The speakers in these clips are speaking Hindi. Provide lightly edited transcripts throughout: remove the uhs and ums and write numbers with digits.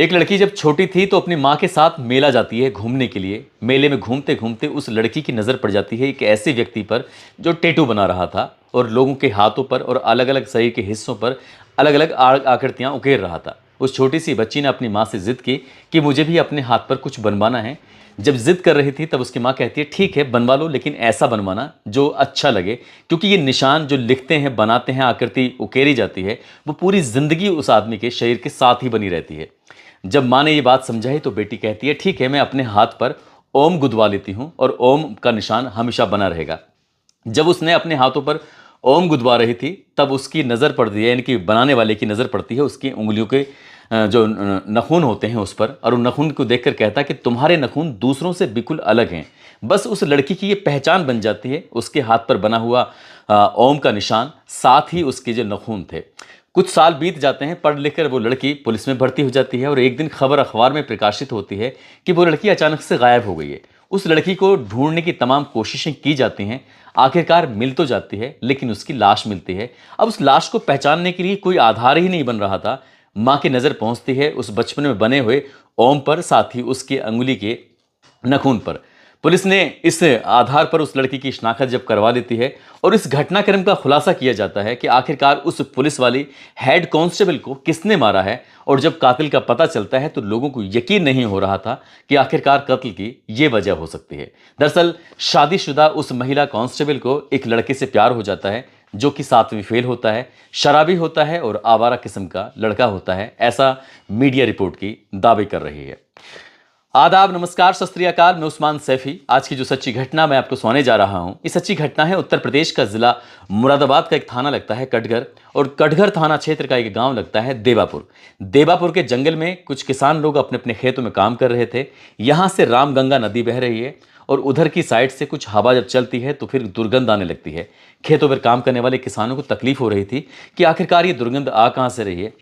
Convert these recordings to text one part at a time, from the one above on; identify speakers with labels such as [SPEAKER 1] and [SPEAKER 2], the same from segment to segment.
[SPEAKER 1] एक लड़की जब छोटी थी तो अपनी माँ के साथ मेला जाती है घूमने के लिए। मेले में घूमते घूमते उस लड़की की नज़र पड़ जाती है एक ऐसे व्यक्ति पर जो टैटू बना रहा था और लोगों के हाथों पर और अलग अलग शरीर के हिस्सों पर अलग अलग आकृतियाँ उकेर रहा था। उस छोटी सी बच्ची ने अपनी माँ से जिद की कि मुझे भी अपने हाथ पर कुछ बनवाना है। जब जिद कर रही थी तब उसकी माँ कहती है ठीक है बनवा लो, लेकिन ऐसा बनवाना जो अच्छा लगे, क्योंकि ये निशान जो लिखते हैं, बनाते हैं, आकृति उकेरी जाती है, वो पूरी ज़िंदगी उस आदमी के शरीर के साथ ही बनी रहती है। जब माँ ने ये बात समझाई तो बेटी कहती है ठीक है, मैं अपने हाथ पर ओम गुदवा लेती हूँ और ओम का निशान हमेशा बना रहेगा। जब उसने अपने हाथों पर ओम गुदवा रही थी तब उसकी नज़र पड़ती है, यानी कि बनाने वाले की नज़र पड़ती है उसकी उंगलियों के जो नखून होते हैं उस पर, और उन नखून को देखकर कहता है कि तुम्हारे नखून दूसरों से बिल्कुल अलग हैं। बस उस लड़की की ये पहचान बन जाती है, उसके हाथ पर बना हुआ ओम का निशान, साथ ही उसके जो नखून थे। कुछ साल बीत जाते हैं, पढ़ लिख कर वो लड़की पुलिस में भर्ती हो जाती है और एक दिन खबर अखबार में प्रकाशित होती है कि वो लड़की अचानक से गायब हो गई है। उस लड़की को ढूंढने की तमाम कोशिशें की जाती हैं, आखिरकार मिल तो जाती है, लेकिन उसकी लाश मिलती है। अब उस लाश को पहचानने के लिए कोई आधार ही नहीं बन रहा था। माँ की नज़र पहुंचती है उस बचपन में बने हुए ओम पर, साथ ही उसके अंगुली के नखून पर। पुलिस ने इस आधार पर उस लड़की की शिनाख्त जब करवा लेती है और इस घटनाक्रम का खुलासा किया जाता है कि आखिरकार उस पुलिस वाली हेड कांस्टेबल को किसने मारा है। और जब कातिल का पता चलता है तो लोगों को यकीन नहीं हो रहा था कि आखिरकार कत्ल की ये वजह हो सकती है। दरअसल शादीशुदा उस महिला कांस्टेबल को एक लड़के से प्यार हो जाता है जो कि 7वीं फेल होता है, शराबी होता है और आवारा किस्म का लड़का होता है, ऐसा मीडिया रिपोर्ट की दावे कर रही है। आदाब, नमस्कार, सत श्री अकाल। मैं उस्मान सैफी। आज की जो सच्ची घटना मैं आपको सुनाने जा रहा हूं, ये सच्ची घटना है उत्तर प्रदेश का जिला मुरादाबाद का एक थाना लगता है कटघर, और कटघर थाना क्षेत्र का एक गांव लगता है देवापुर। देवापुर के जंगल में कुछ किसान लोग अपने अपने खेतों में काम कर रहे थे। यहां से रामगंगा नदी बह रही है और उधर की साइड से कुछ हवा जब चलती है तो फिर दुर्गंध आने लगती है। खेतों पर काम करने वाले किसानों को तकलीफ हो रही थी कि आखिरकार ये दुर्गंध आ कहां से रही है।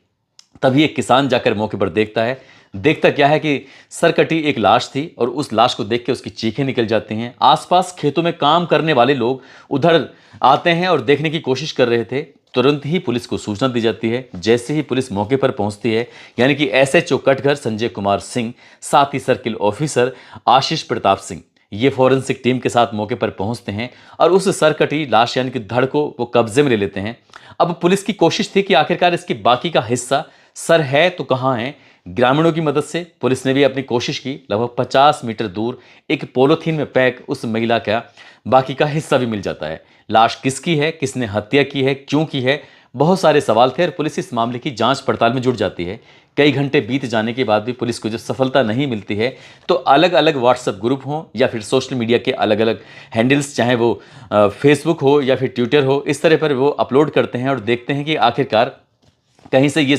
[SPEAKER 1] तभी एक किसान जाकर मौके पर देखता है। देखता क्या है कि सरकटी एक लाश थी और उस लाश को देख के उसकी चीखें निकल जाती हैं। आसपास खेतों में काम करने वाले लोग उधर आते हैं और देखने की कोशिश कर रहे थे। तुरंत ही पुलिस को सूचना दी जाती है। जैसे ही पुलिस मौके पर पहुंचती है, यानी कि एसएचओ कटघर संजय कुमार सिंह, साथ ही सर्किल ऑफिसर आशीष प्रताप सिंह, ये फॉरेंसिक टीम के साथ मौके पर पहुंचते हैं और उस सरकटी लाश यानी कि धड़ को वो कब्जे में ले लेते हैं। अब पुलिस की कोशिश थी कि आखिरकार इसकी बाकी का हिस्सा सर है तो कहाँ है। ग्रामीणों की मदद से पुलिस ने भी अपनी कोशिश की। लगभग 50 मीटर दूर एक पॉलीथीन में पैक उस महिला का बाकी का हिस्सा भी मिल जाता है। लाश किसकी है, किसने हत्या की है, क्यों की है, बहुत सारे सवाल थे और पुलिस इस मामले की जांच पड़ताल में जुट जाती है। कई घंटे बीत जाने के बाद भी पुलिस को जब सफलता नहीं मिलती है तो अलग अलग व्हाट्सएप ग्रुप हो या फिर सोशल मीडिया के अलग अलग हैंडल्स, चाहे वो फेसबुक हो या फिर ट्विटर हो, इस तरह पर वो अपलोड करते हैं और देखते हैं कि आखिरकार कहीं से ये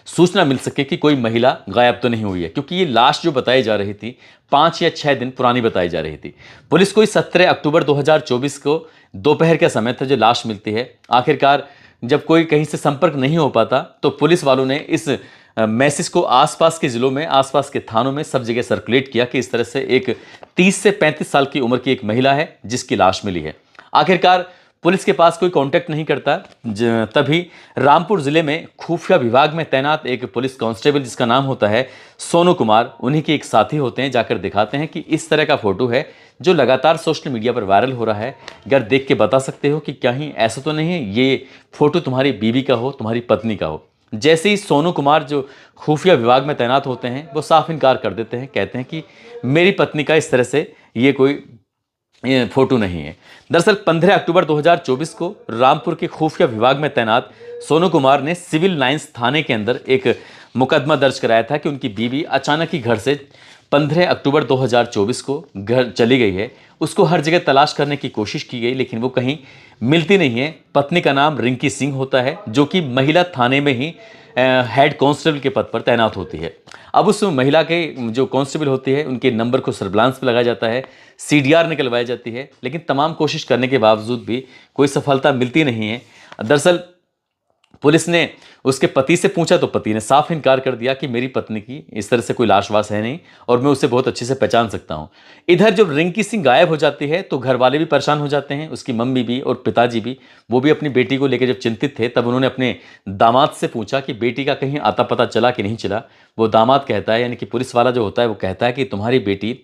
[SPEAKER 1] सूचना मिल सके कि कोई महिला गायब तो नहीं हुई है, क्योंकि ये लाश जो बताई जा रही थी 5 या 6 दिन पुरानी बताई जा रही थी। पुलिस को 17 अक्टूबर 2024 को दोपहर का समय था जो लाश मिलती है। आखिरकार जब कोई कहीं से संपर्क नहीं हो पाता तो पुलिस वालों ने इस मैसेज को आसपास के जिलों में, आसपास के थानों में सब जगह सर्कुलेट किया कि इस तरह से एक 30 से 35 साल की उम्र की एक महिला है जिसकी लाश मिली है। आखिरकार पुलिस के पास कोई कांटेक्ट नहीं करता। तभी रामपुर जिले में खुफिया विभाग में तैनात एक पुलिस कांस्टेबल जिसका नाम होता है सोनू कुमार, उन्हीं के एक साथी होते हैं, जाकर दिखाते हैं कि इस तरह का फोटो है जो लगातार सोशल मीडिया पर वायरल हो रहा है। अगर देख के बता सकते हो कि कहीं ऐसा तो नहीं है ये फोटो तुम्हारी बीवी का हो, तुम्हारी पत्नी का हो। जैसे ही सोनू कुमार जो खुफिया विभाग में तैनात होते हैं वो साफ इनकार कर देते हैं, कहते हैं कि मेरी पत्नी का इस तरह से ये कोई फोटो नहीं है। दरअसल 15 अक्टूबर 2024 को रामपुर के खुफिया विभाग में तैनात सोनू कुमार ने सिविल लाइंस थाने के अंदर एक मुकदमा दर्ज कराया था कि उनकी बीवी अचानक ही घर से 15 अक्टूबर 2024 को घर चली गई है। उसको हर जगह तलाश करने की कोशिश की गई लेकिन वो कहीं मिलती नहीं है। पत्नी का नाम रिंकी सिंह होता है जो कि महिला थाने में ही हेड कांस्टेबल के पद पर तैनात होती है। अब उस महिला के जो कांस्टेबल होती है उनके नंबर को सर्विलांस पर लगाया जाता है, सीडीआर निकलवाई जाती है, लेकिन तमाम कोशिश करने के बावजूद भी कोई सफलता मिलती नहीं है। दरअसल पुलिस ने उसके पति से पूछा तो पति ने साफ इनकार कर दिया कि मेरी पत्नी की इस तरह से कोई लाशवास है नहीं और मैं उसे बहुत अच्छे से पहचान सकता हूं। इधर जब रिंकी सिंह गायब हो जाती है तो घर वाले भी परेशान हो जाते हैं, उसकी मम्मी भी और पिताजी भी। वो भी अपनी बेटी को लेकर जब चिंतित थे तब उन्होंने अपने दामाद से पूछा कि बेटी का कहीं आता पता चला कि नहीं चला। वो दामाद कहता है, यानी कि पुलिस वाला जो होता है, वो कहता है कि तुम्हारी बेटी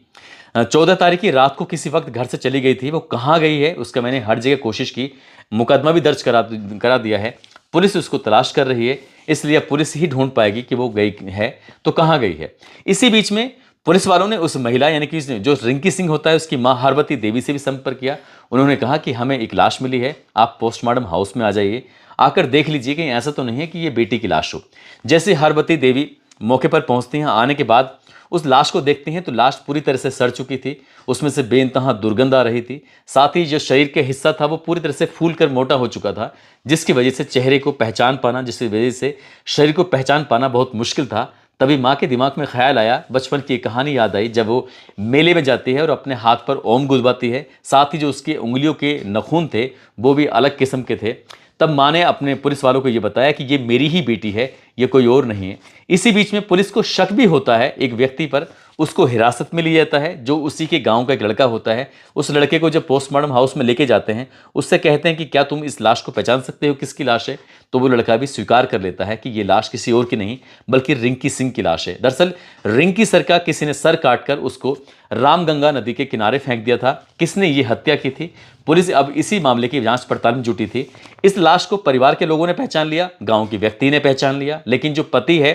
[SPEAKER 1] 14 तारीख की रात को किसी वक्त घर से चली गई थी, वो कहाँ गई है उसका मैंने हर जगह कोशिश की, मुकदमा भी दर्ज करा दिया है, पुलिस उसको तलाश कर रही है, इसलिए अब पुलिस ही ढूंढ पाएगी कि वो गई है तो कहाँ गई है। इसी बीच में पुलिस वालों ने उस महिला यानी कि जो रिंकी सिंह होता है उसकी मां हरवती देवी से भी संपर्क किया। उन्होंने कहा कि हमें एक लाश मिली है, आप पोस्टमार्टम हाउस में आ जाइए, आकर देख लीजिए कहीं ऐसा तो नहीं है कि ये बेटी की लाश हो। जैसे हरवती देवी मौके पर पहुंचती हैं, आने के बाद उस लाश को देखती हैं तो लाश पूरी तरह से सड़ चुकी थी, उसमें से बेइंतहा दुर्गंध आ रही थी। साथ ही जो शरीर के हिस्सा था वो पूरी तरह से फूल कर मोटा हो चुका था, जिसकी वजह से चेहरे को पहचान पाना, जिसकी वजह से शरीर को पहचान पाना बहुत मुश्किल था। तभी माँ के दिमाग में ख्याल आया, बचपन की एक कहानी याद आई, जब वो मेले में जाती है और अपने हाथ पर ओम गुदवाती है, साथ ही जो उसकी उंगलियों के नखून थे वो भी अलग किस्म के थे। तब माँ ने अपने पुलिस वालों को ये बताया कि ये मेरी ही बेटी है, ये कोई और नहीं है। इसी बीच में पुलिस को शक भी होता है एक व्यक्ति पर, उसको हिरासत में लिया जाता है, जो उसी के गांव का एक लड़का होता है। उस लड़के को जब पोस्टमार्टम हाउस में लेके जाते हैं, उससे कहते हैं कि क्या तुम इस लाश को पहचान सकते हो किसकी लाश है, तो वो लड़का भी स्वीकार कर लेता है कि ये लाश किसी और की नहीं बल्कि रिंकी सिंह की लाश है। दरअसल रिंकी सर का किसी ने सर काटकर उसको रामगंगा नदी के किनारे फेंक दिया था। किसने ये हत्या की थी, पुलिस अब इसी मामले की जांच पड़ताल में जुटी थी। इस लाश को परिवार के लोगों ने पहचान लिया, गांव के व्यक्ति ने पहचान लिया, लेकिन जो पति है,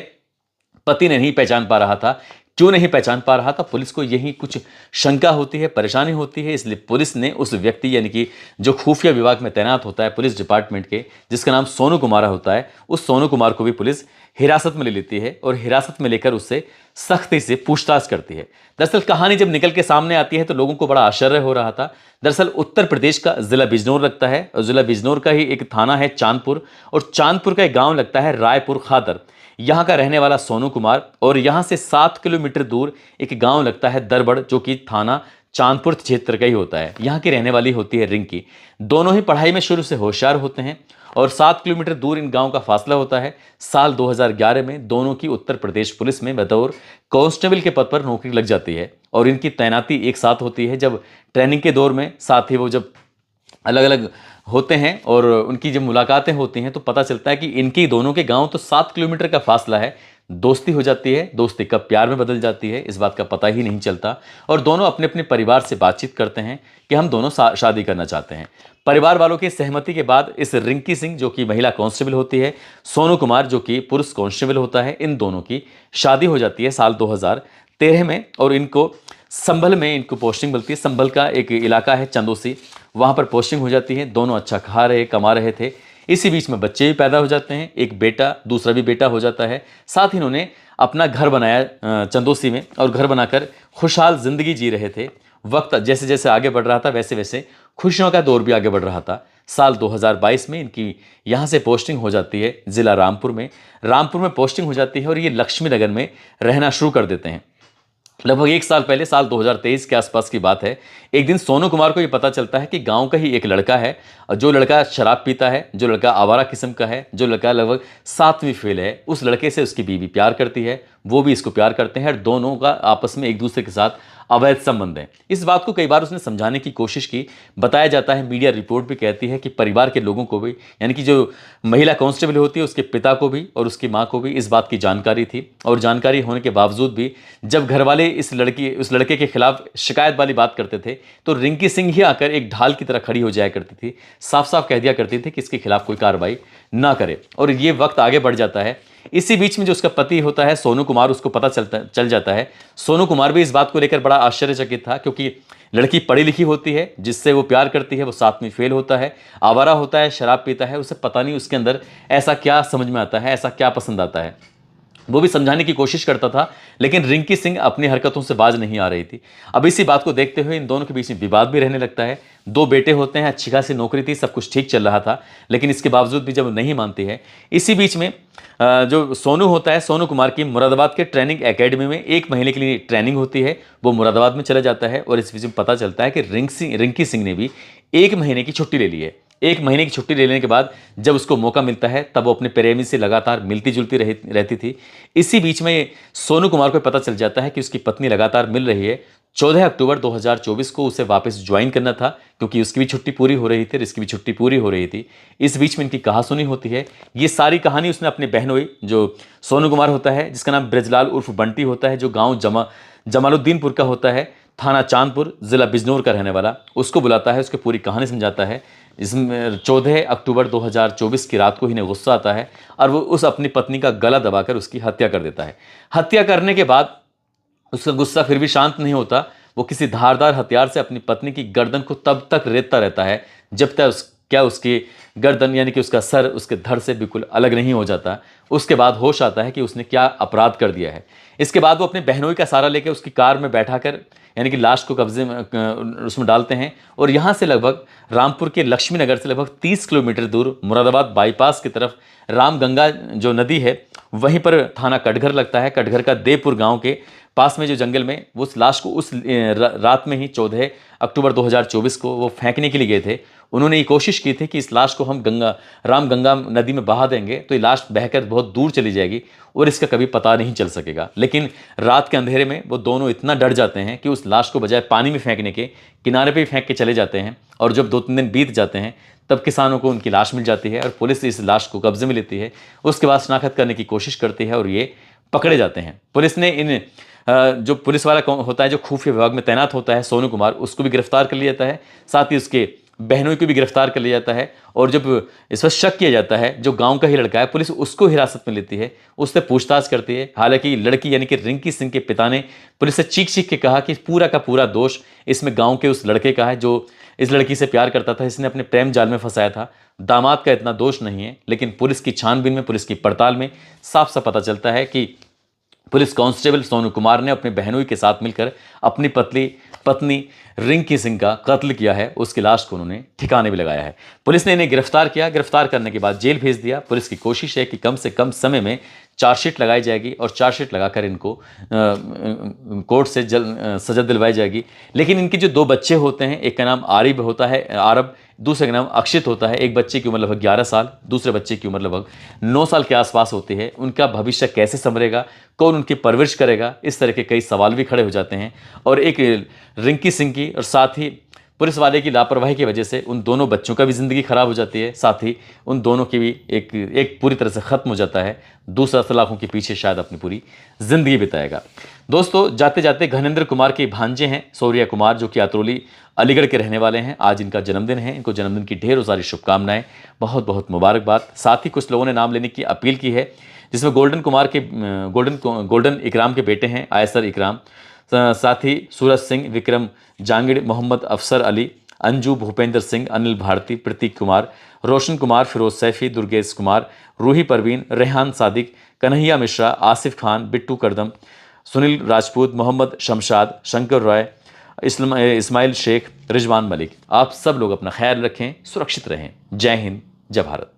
[SPEAKER 1] पति ने नहीं पहचान पा रहा था। क्यों नहीं पहचान पा रहा था, पुलिस को यही कुछ शंका होती है, परेशानी होती है। इसलिए पुलिस ने उस व्यक्ति यानी कि जो खुफिया विभाग में तैनात होता है पुलिस डिपार्टमेंट के, जिसका नाम सोनू कुमार होता है, उस सोनू कुमार को भी पुलिस हिरासत में ले लेती है और हिरासत में लेकर उससे सख्ती से पूछताछ करती है। दरअसल कहानी जब निकल के सामने आती है तो लोगों को बड़ा आश्चर्य हो रहा था। दरअसल उत्तर प्रदेश का जिला बिजनौर लगता है और जिला बिजनौर का ही एक थाना है चांदपुर, और चांदपुर का एक गांव लगता है रायपुर खादर। यहाँ का रहने वाला सोनू कुमार, और यहाँ से 7 किलोमीटर दूर एक गांव लगता है दरबड़, जो कि थाना चांदपुर क्षेत्र का ही होता है। यहाँ की रहने वाली होती है रिंकी। दोनों ही पढ़ाई में शुरू से होशियार होते हैं और 7 किलोमीटर दूर इन गांव का फासला होता है। साल 2011 में दोनों की उत्तर प्रदेश पुलिस में बतौर कांस्टेबल के पद पर नौकरी लग जाती है और इनकी तैनाती एक साथ होती है। जब ट्रेनिंग के दौर में साथ ही वो जब अलग अलग होते हैं और उनकी जब मुलाकातें होती हैं तो पता चलता है कि इनकी दोनों के गांव तो 7 किलोमीटर का फासला है। दोस्ती हो जाती है, दोस्ती कब प्यार में बदल जाती है इस बात का पता ही नहीं चलता, और दोनों अपने अपने परिवार से बातचीत करते हैं कि हम दोनों शादी करना चाहते हैं। परिवार वालों की सहमति के बाद इस रिंकी सिंह जो कि महिला कांस्टेबल होती है, सोनू कुमार जो कि पुरुष कांस्टेबल होता है, इन दोनों की शादी हो जाती है साल 2013 में। और इनको संभल में इनको पोस्टिंग मिलती है। संभल का एक इलाका है चंदोसी, वहाँ पर पोस्टिंग हो जाती है। दोनों अच्छा खा रहे कमा रहे थे। इसी बीच में बच्चे भी पैदा हो जाते हैं, एक बेटा दूसरा भी बेटा हो जाता है। साथ ही इन्होंने अपना घर बनाया चंदोसी में और घर बनाकर खुशहाल जिंदगी जी रहे थे। वक्त जैसे जैसे आगे बढ़ रहा था वैसे वैसे खुशियों का दौर भी आगे बढ़ रहा था। साल 2022 में इनकी यहाँ से पोस्टिंग हो जाती है जिला रामपुर में पोस्टिंग हो जाती है और ये लक्ष्मी नगर में रहना शुरू कर देते हैं। लगभग 1 साल पहले, साल 2023 के आसपास की बात है, एक दिन सोनू कुमार को ये पता चलता है कि गांव का ही एक लड़का है, जो लड़का शराब पीता है, जो लड़का आवारा किस्म का है, जो लड़का लगभग 7वीं फेल है। उस लड़के से उसकी बीवी प्यार करती है, वो भी इसको प्यार करते हैं और दोनों का आपस में एक दूसरे के साथ अवैध संबंध है। इस बात को कई बार उसने समझाने की कोशिश की। बताया जाता है, मीडिया रिपोर्ट भी कहती है कि परिवार के लोगों को भी, यानी कि जो महिला कांस्टेबल होती है उसके पिता को भी और उसकी माँ को भी इस बात की जानकारी थी, और जानकारी होने के बावजूद भी जब घर वाले उस लड़के के खिलाफ शिकायत वाली बात करते थे तो रिंकी सिंह ही आकर एक ढाल की तरह खड़ी हो जाया करती थी, साफ साफ कह दिया करती थी कि इसके खिलाफ कोई कार्रवाई ना करे। और ये वक्त आगे बढ़ जाता है। इसी बीच में जो उसका पति होता है सोनू कुमार, उसको पता चल जाता है। सोनू कुमार भी इस बात को लेकर बड़ा आश्चर्यचकित था, क्योंकि लड़की पढ़ी लिखी होती है, जिससे वो प्यार करती है, वो 7वीं फेल होता है, आवारा होता है, शराब पीता है। उसे पता नहीं उसके अंदर ऐसा क्या समझ में आता है, ऐसा क्या पसंद आता है। वो भी समझाने की कोशिश करता था, लेकिन रिंकी सिंह अपनी हरकतों से बाज नहीं आ रही थी। अब इसी बात को देखते हुए इन दोनों के बीच में विवाद भी रहने लगता है। 2 बेटे होते हैं, अच्छी खासी नौकरी थी, सब कुछ ठीक चल रहा था, लेकिन इसके बावजूद भी जब नहीं मानती है। इसी बीच में जो सोनू होता है, सोनू कुमार की मुरादाबाद के ट्रेनिंग एकेडमी में 1 महीने के लिए ट्रेनिंग होती है। वो मुरादाबाद में चला जाता है और इस बीच में पता चलता है कि रिंकी सिंह ने भी 1 महीने की छुट्टी ले ली है। 1 महीने की छुट्टी ले लेने के बाद जब उसको मौका मिलता है तब वो अपने प्रेमी से लगातार मिलती जुलती रहती थी। इसी बीच में सोनू कुमार को पता चल जाता है कि उसकी पत्नी लगातार मिल रही है। 14 अक्टूबर 2024 को उसे वापस ज्वाइन करना था, क्योंकि उसकी भी छुट्टी पूरी हो रही थी और इसकी भी छुट्टी पूरी हो रही थी। इस बीच में इनकी कहासुनी होती है। ये सारी कहानी उसने अपने बहनोई जो सोनू कुमार होता है, जिसका नाम ब्रजलाल उर्फ बंटी होता है, जो गाँव जमालुद्दीनपुर का होता है, थाना चांदपुर, जिला बिजनौर का रहने वाला, उसको बुलाता है, उसकी पूरी कहानी समझाता है। इसमें 14 अक्टूबर 2024 की रात को ही गुस्सा आता है और वो उस अपनी पत्नी का गला दबाकर उसकी हत्या कर देता है। हत्या करने के बाद उसका गुस्सा फिर भी शांत नहीं होता। वो किसी धारदार हथियार से अपनी पत्नी की गर्दन को तब तक रेतता रहता है जब तक उसकी गर्दन यानी कि उसका सर उसके धड़ से बिल्कुल अलग नहीं हो जाता। उसके बाद होश आता है कि उसने क्या अपराध कर दिया है। इसके बाद वो अपने बहनोई का सहारा लेकर उसकी कार में बैठाकर यानी कि लाश को कब्जे में उसमें डालते हैं और यहाँ से लगभग रामपुर के लक्ष्मी नगर से लगभग 30 किलोमीटर दूर मुरादाबाद बाईपास की तरफ रामगंगा जो नदी है वहीं पर थाना कटघर लगता है। कटघर का देवपुर गांव के पास में जो जंगल में वो उस लाश को उस रात में ही 14 अक्टूबर 2024 को वो फेंकने के लिए गए थे। उन्होंने ये कोशिश की थी कि इस लाश को हम रामगंगा नदी में बहा देंगे तो ये लाश बहकर बहुत दूर चली जाएगी और इसका कभी पता नहीं चल सकेगा। लेकिन रात के अंधेरे में वो दोनों इतना डर जाते हैं कि उस लाश को बजाय पानी में फेंकने के किनारे पे ही फेंक के चले जाते हैं। और जब 2-3 दिन बीत जाते हैं तब किसानों को उनकी लाश मिल जाती है और पुलिस इस लाश को कब्जे में लेती है। उसके बाद शनाख्त करने की कोशिश करती है और ये पकड़े जाते हैं। पुलिस ने इन जो पुलिस वाला होता है जो खुफिया विभाग में तैनात होता है सोनू कुमार, उसको भी गिरफ्तार कर लिया जाता है। साथ ही उसके बहनों को भी गिरफ्तार कर लिया जाता है। और जब इस पर शक किया जाता है जो गांव का ही लड़का है, पुलिस उसको हिरासत में लेती है, उससे पूछताछ करती है। हालांकि लड़की यानी कि रिंकी सिंह के पिता ने पुलिस से चीख चीख के कहा कि पूरा का पूरा दोष इसमें गांव के उस लड़के का है जो इस लड़की से प्यार करता था, इसने अपने प्रेम जाल में फंसाया था। दामाद का इतना दोष नहीं है। लेकिन पुलिस की छानबीन में, पुलिस की पड़ताल में साफ साफ पता चलता है कि पुलिस कांस्टेबल सोनू कुमार ने अपने बहनोई के साथ मिलकर अपनी पत्नी रिंकी सिंह का कत्ल किया है। उसकी लाश को उन्होंने ठिकाने भी लगाया है। पुलिस ने इन्हें गिरफ्तार किया। गिरफ्तार करने के बाद जेल भेज दिया। पुलिस की कोशिश है कि कम से कम समय में चार्जशीट लगाई जाएगी और चार्जशीट लगाकर इनको कोर्ट से सजा दिलवाई जाएगी। लेकिन इनके जो 2 बच्चे होते हैं, एक का नाम आरब, दूसरे का नाम अक्षित होता है। एक बच्चे की उम्र लगभग 11 साल, दूसरे बच्चे की उम्र लगभग 9 साल के आसपास होती है। उनका भविष्य कैसे संवरेगा, कौन उनकी परवरिश करेगा, इस तरह के कई सवाल भी खड़े हो जाते हैं। और एक रिंकी सिंह की और साथ ही पुलिस वाले की लापरवाही की वजह से उन दोनों बच्चों का भी ज़िंदगी खराब हो जाती है। साथ ही उन दोनों की भी एक पूरी तरह से ख़त्म हो जाता है। दूसरा सलाखों के पीछे शायद अपनी पूरी ज़िंदगी बिताएगा। दोस्तों, जाते जाते घनेंद्र कुमार के भांजे हैं शौर्या कुमार, जो कि अतरौली अलीगढ़ के रहने वाले हैं। आज इनका जन्मदिन है। इनको जन्मदिन की ढेरों सारी शुभकामनाएं, बहुत बहुत मुबारकबाद। साथ ही कुछ लोगों ने नाम लेने की अपील की है, जिसमें गोल्डन इकराम के बेटे हैं आयसर इकराम, साथ ही सूरज सिंह, विक्रम जांगिड़, मोहम्मद अफसर अली, अंजू, भूपेंद्र सिंह, अनिल भारती, प्रतीक कुमार, रोशन कुमार, फिरोज सैफी, दुर्गेश कुमार, रूही परवीन, रेहान सादिक, कन्हैया मिश्रा, आसिफ खान, बिट्टू करदम, सुनील राजपूत, मोहम्मद शमशाद, शंकर रॉय, इस्माइल शेख, रिजवान मलिक। आप सब लोग अपना ख्याल रखें, सुरक्षित रहें। जय हिंद, जय भारत।